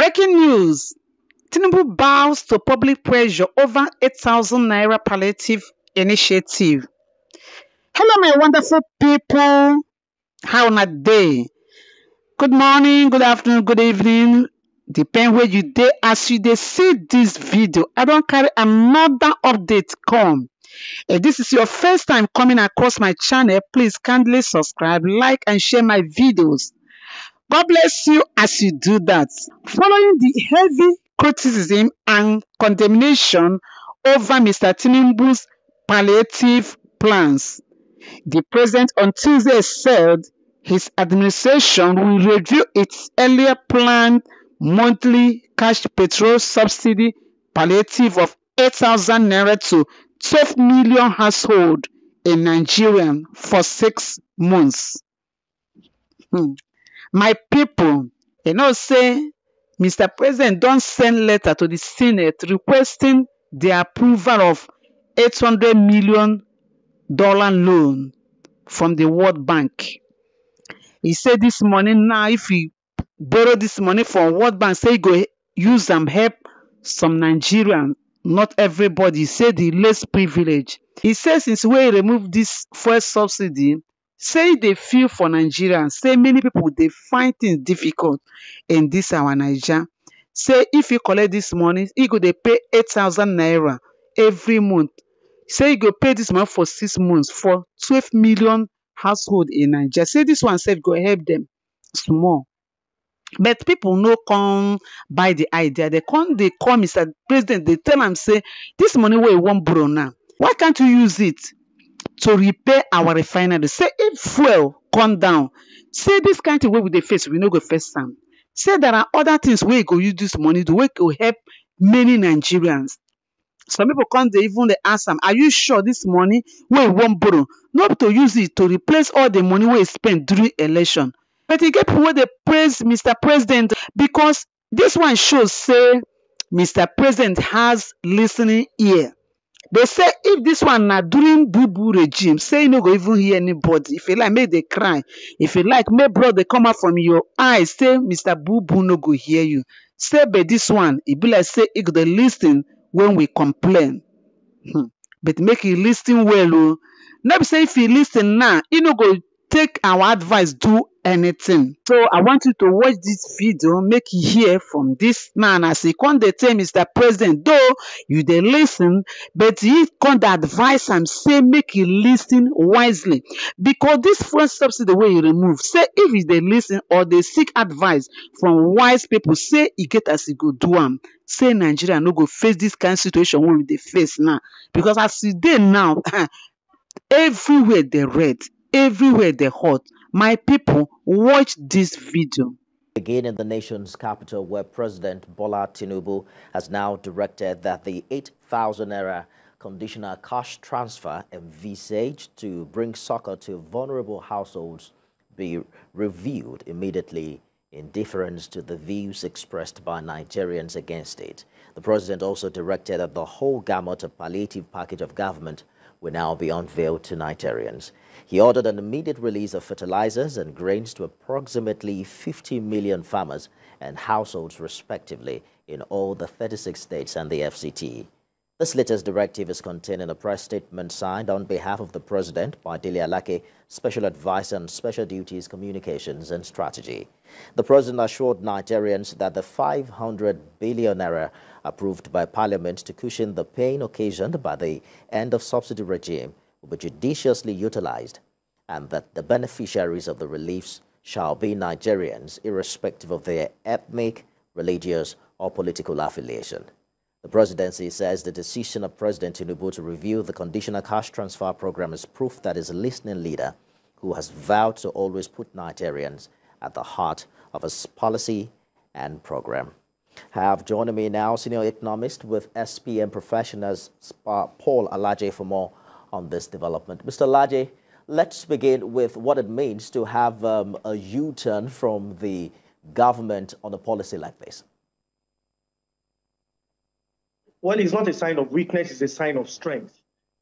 Breaking news. Tinubu bows to public pressure over 8,000 naira palliative initiative. Hello, my wonderful people. How on a day? Good morning, good afternoon, good evening. Depend where you dey as you dey see this video. I don't carry another update come. If this is your first time coming across my channel, please kindly subscribe, like, and share my videos. God bless you as you do that. Following the heavy criticism and condemnation over Mr. Tinubu's palliative plans, the president on Tuesday said his administration will review its earlier planned monthly cash petrol subsidy palliative of 8,000 naira to 12 million households in Nigeria for 6 months. My people, you know, say Mr. President don't send letter to the Senate requesting the approval of $800 million loan from the World Bank. He said this money now, if he borrow this money from World Bank, say he go use them help some Nigerians, not everybody. He said the less privileged. He says since we remove this fuel subsidy, say they feel for Nigerians, say many people they find things difficult in this our Niger. Say if you collect this money, you go they pay 8,000 naira every month. Say you go pay this money for 6 months for 12 million household in Nigeria. Say this one said go help them small. But people no come buy the idea. They call Mr. President, they tell him say this money where you want borrow now. Why can't you use it to repair our refinery? Say if fuel come down, say this kind of way with the face, we no go face some. Say there are other things where you go use this money to work to help many Nigerians. Some people come they even they ask them, are you sure this money where you won't borrow? Not to use it to replace all the money we spent during election. But you get people where they praise Mr. President because this one shows say Mr. President has listening ear. They say if this one na during boo-boo regime, say you no go even hear anybody. If you like, make they cry. If you like, make blood they come out from your eyes. Say Mr. Boo-boo no go hear you. Say but this one, it be like say it go listen when we complain. But make you listen well. Oh. Never say if you listen now, you no go take our advice, do anything. So I want you to watch this video, make you hear from this man as he come dey tell Mr. President, though you dey listen, but he come dey advise am say make you listen wisely. Because this fuel subsidy wey you remove, say if you dey listen or dey seek advice from wise people, say e get as e go do am. Say Nigeria no go face this kind of situation wey we dey face now. Because as e dey now, everywhere they red. Everywhere they hot. My people, watch this video. Again in the nation's capital, where President Bola Tinubu has now directed that the 8,000 naira conditional cash transfer envisaged to bring succor to vulnerable households be reviewed immediately in deference to the views expressed by Nigerians against it. The president also directed that the whole gamut of palliative package of government will now be unveiled to Nigerians. He ordered an immediate release of fertilizers and grains to approximately 50 million farmers and households respectively in all the 36 states and the FCT. This latest directive is contained in a press statement signed on behalf of the president by Dele Alake, Special Advisor on Special Duties, Communications and Strategy. The president assured Nigerians that the 500 billion naira approved by Parliament to cushion the pain occasioned by the end of subsidy regime will be judiciously utilized, and that the beneficiaries of the reliefs shall be Nigerians irrespective of their ethnic, religious or political affiliation. The presidency says the decision of President Tinubu to review the conditional cash transfer program is proof that he's a listening leader who has vowed to always put Nigerians at the heart of his policy and program. Have joining me now senior economist with SPM Professionals, Paul Alaje, for more on this development. Mr. Alaje, let's begin with what it means to have a U-turn from the government on a policy like this. Well, it's not a sign of weakness, it's a sign of strength.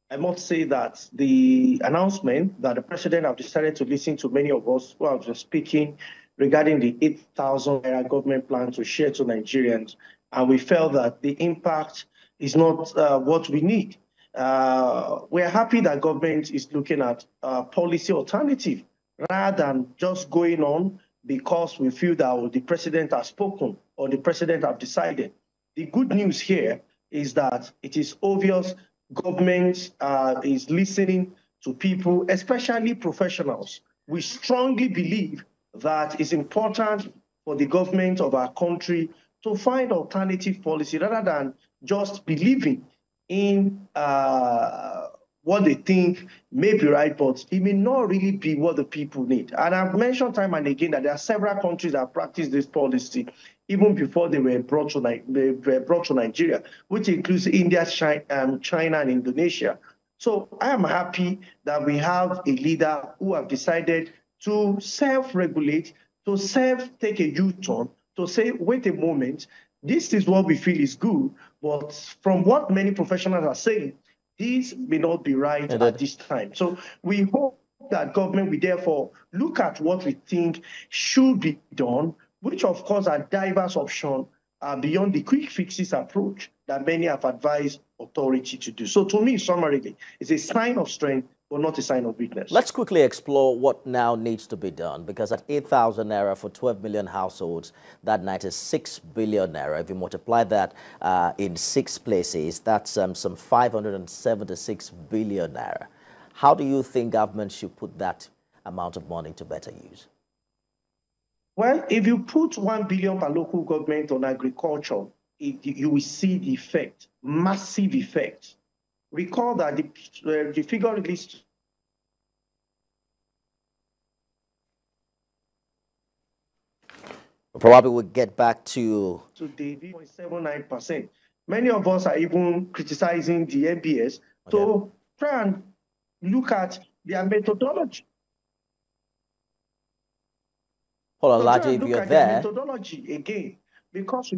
I must say that the announcement that the president have decided to listen to many of us who have been speaking regarding the 8,000 naira government plan to share to Nigerians. And we felt that the impact is not what we need. We're happy that government is looking at policy alternative rather than just going on because we feel that the president has spoken or the president have decided. The good news here is that it is obvious government is listening to people, especially professionals. We strongly believe that it's important for the government of our country to find alternative policy rather than just believing in what they think may be right, but it may not really be what the people need. And I've mentioned time and again that there are several countries that practice this policy even before they were brought to Nigeria, which includes India, China, and Indonesia. So I am happy that we have a leader who have decided to self-regulate, to take a U-turn, to say, wait a moment, this is what we feel is good, but from what many professionals are saying, this may not be right at this time. So we hope that government will therefore look at what we think should be done, which of course are diverse options beyond the quick fixes approach that many have advised authority to do. So to me, summarily, it's a sign of strength, but not a sign of weakness. Let's quickly explore what now needs to be done, because at 8,000 naira for 12 million households, that 96 billion naira. If you multiply that in 6 places, that's some 576 billion naira. How do you think government should put that amount of money to better use? Well, if you put 1 billion per local government on agriculture, you will see the effect, massive effect. Recall that the figure released probably we'll get back to David 0.79%. Many of us are even criticizing the MBS. Okay. So try and look at their methodology. Hold on, Laji, if you're there. Methodology again, because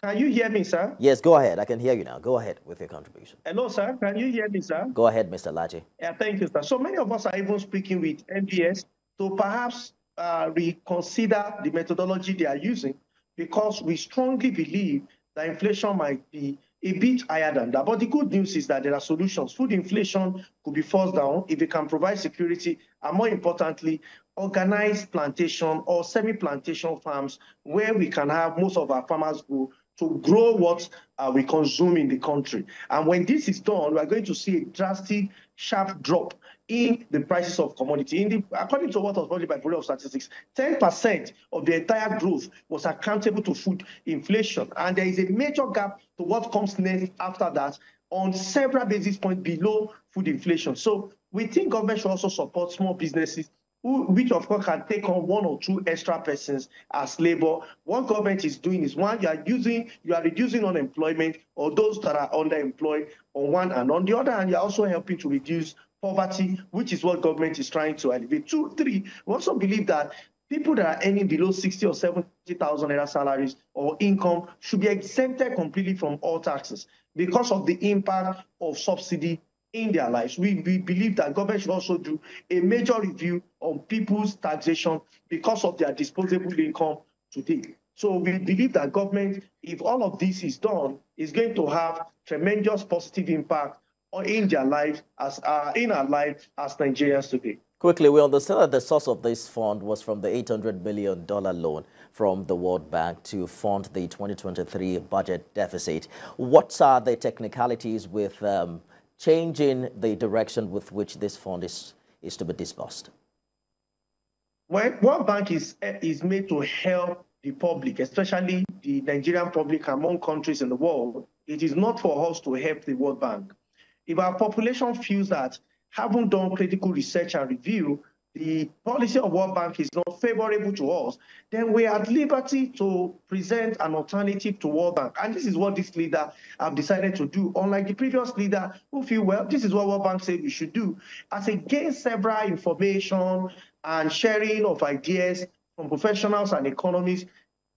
can you hear me, sir? Yes, go ahead. I can hear you now. Go ahead with your contribution. Hello, sir. Can you hear me, sir? Go ahead, Mr. Laji. Yeah, thank you, sir. So many of us are even speaking with MBS to perhaps reconsider the methodology they are using, because we strongly believe that inflation might be a bit higher than that. But the good news is that there are solutions. Food inflation could be forced down if it can provide security, and more importantly, organized plantation or semi-plantation farms where we can have most of our farmers go to grow what we consume in the country. And when this is done, we are going to see a drastic, sharp drop in the prices of commodity. According to what was published by Bureau of Statistics, 10% of the entire growth was accountable to food inflation. And there is a major gap to what comes next after that on several basis points below food inflation. So we think government should also support small businesses, which of course can take on 1 or 2 extra persons as labor. What government is doing is, one, you are reducing unemployment or those that are underemployed on one, and on the other hand, you're also helping to reduce poverty, which is what government is trying to alleviate. 2, 3, we also believe that people that are earning below 60 or 70,000 naira salaries or income should be exempted completely from all taxes because of the impact of subsidy in their lives. We believe that government should also do a major review on people's taxation because of their disposable income today. So we believe that government, if all of this is done, is going to have tremendous positive impact in their lives, in our lives as Nigerians today. Quickly, we understand that the source of this fund was from the $800 million loan from the World Bank to fund the 2023 budget deficit. What are the technicalities with changing the direction with which this fund is to be disbursed? Well, World Bank is made to help the public, especially the Nigerian public among countries in the world. It is not for us to help the World Bank. If our population feels that, having done critical research and review, the policy of World Bank is not favorable to us, then we are at liberty to present an alternative to World Bank. And this is what this leader have decided to do. Unlike the previous leader who feel, well, this is what World Bank said we should do. As against several information and sharing of ideas from professionals and economists,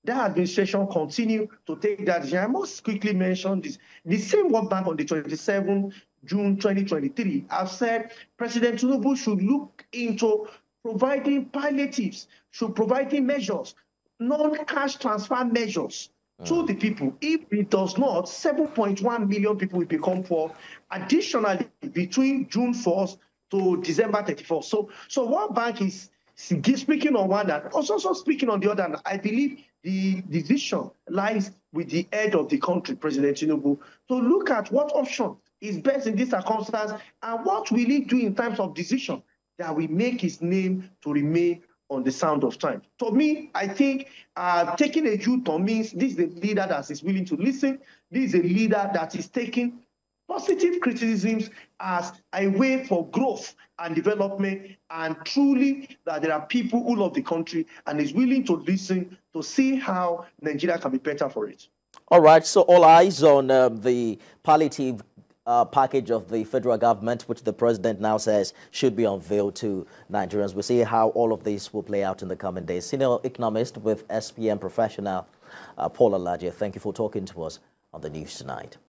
the administration continue to take that decision. I must quickly mention this. The same World Bank on the 27th June 2023 have said President Tinubu should look into providing palliatives, should providing measures, non-cash transfer measures to the people. If it does not, 7.1 million people will become poor. Additionally, between June 1st to December 31st. So World Bank is speaking on one hand, also speaking on the other hand. I believe the decision lies with the head of the country, President Tinubu, to look at what option is best in this circumstance and what will he do in terms of decision that will make his name to remain on the sound of time. To me, I think taking a U-turn means this is a leader that is willing to listen. This is a leader that is taking positive criticisms as a way for growth and development, and truly that there are people who love the country and is willing to listen to see how Nigeria can be better for it. All right, so all eyes on the palliative package of the federal government, which the president now says should be unveiled to Nigerians. We'll see how all of this will play out in the coming days. Senior economist with SPM professional Paul Alaje, thank you for talking to us on the news tonight.